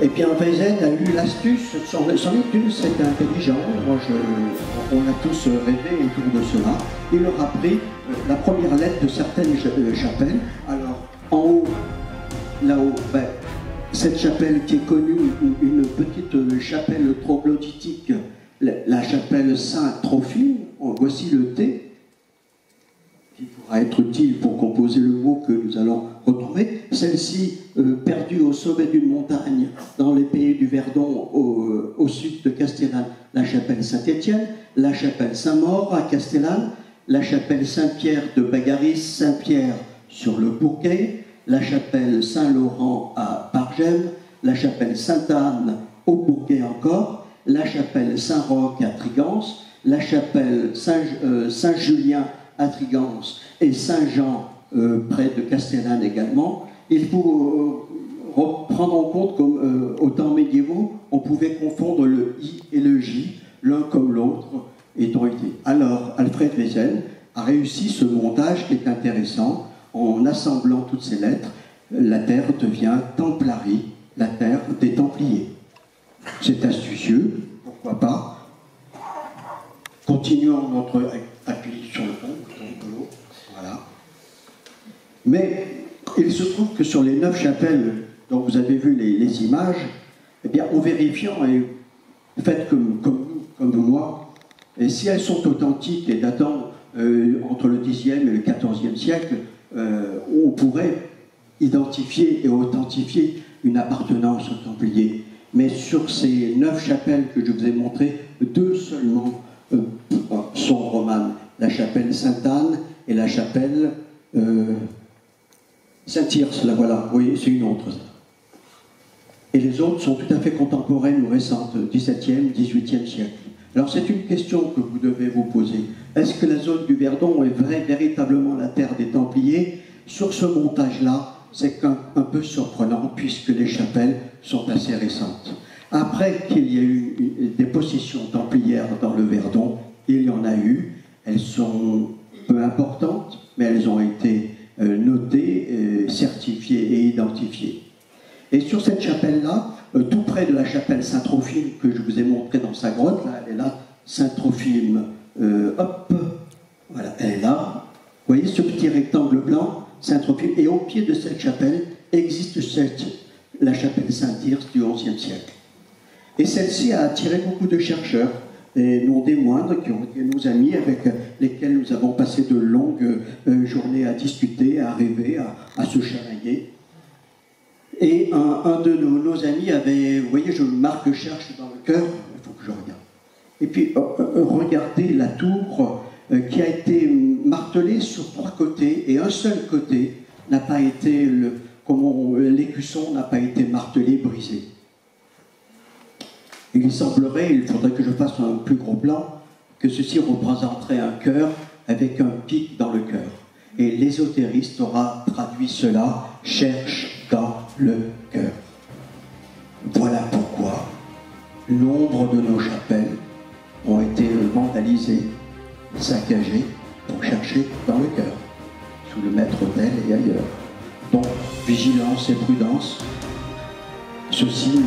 Et bien Weisen a eu l'astuce, c'en est une, c'est intelligent, on a tous rêvé autour de cela. Il leur a pris la première lettre de certaines chapelles. Alors en haut, là-haut, ben, cette chapelle qui est connue, une petite chapelle troglodytique, la chapelle Saint-Trophime, voici le T, qui pourra être utile pour composer le mot que nous allons retrouver. Celle-ci, perdue au sommet d'une montagne, dans les pays du Verdon, au sud de Castellane, la chapelle Saint-Étienne, la chapelle Saint-Maur à Castellane, la chapelle Saint-Pierre de Bagaris, Saint-Pierre sur le Bourguet, la chapelle Saint-Laurent à Bargèmes, la chapelle Sainte-Anne au Bourguet encore, la chapelle Saint-Roch à Trigance, la chapelle Saint-Julien à Trigance et Saint-Jean près de Castellane également. Il faut prendre en compte comme au temps médiévaux, on pouvait confondre le I et le J, l'un comme l'autre étant été. Alors Alfred Weisen a réussi ce montage qui est intéressant. En assemblant toutes ces lettres, la terre devient Templarie, la terre des Templiers. C'est astucieux, pourquoi pas. Continuons notre appui sur le pont, voilà. Mais il se trouve que sur les 9 chapelles dont vous avez vu les images, eh bien, en vérifiant, et faites comme moi, et si elles sont authentiques et datant entre le Xe et le XIVe siècle, on pourrait identifier et authentifier une appartenance aux Templiers. Mais sur ces 9 chapelles que je vous ai montrées, 2 seulement sont romanes. La chapelle Sainte-Anne et la chapelle Saint-Tirce, là voilà, oui, c'est une autre. Et les autres sont tout à fait contemporaines ou récentes, 17e, 18e siècle. Alors c'est une question que vous devez vous poser. Est-ce que la zone du Verdon est véritablement la terre des Templiers? Sur ce montage-là, c'est un peu surprenant puisque les chapelles sont assez récentes. Après qu'il y ait eu des possessions templières dans le Verdon, il y en a eu. Elles sont peu importantes, mais elles ont été notées, certifiées et identifiées. Et sur cette chapelle-là, tout près de la chapelle Saint-Trophime que je vous ai montré dans sa grotte, là, elle est là, Saint-Trophime, hop, voilà, elle est là. Vous voyez ce petit rectangle blanc, Saint-Trophime, et au pied de cette chapelle existe la chapelle Saint-Tirce du XIe siècle. Et celle-ci a attiré beaucoup de chercheurs, et non des moindres, qui ont été nos amis avec lesquels nous avons passé de longues journées à discuter, à rêver, à se chamailler. Et un de nos amis avait, vous voyez, je marque cherche dans le cœur, il faut que je regarde. Et puis, regardez la tour qui a été martelée sur 3 côtés, et un seul côté n'a pas été, l'écusson n'a pas été martelé, brisé. Il semblerait, il faudrait que je fasse un plus gros plan, que ceci représenterait un cœur avec un pic dans le cœur. Et l'ésotériste aura traduit cela, cherche dans le cœur. Voilà pourquoi nombre de nos chapelles ont été vandalisées, saccagées, pour chercher dans le cœur, sous le maître-autel et ailleurs. Donc, vigilance et prudence, ceci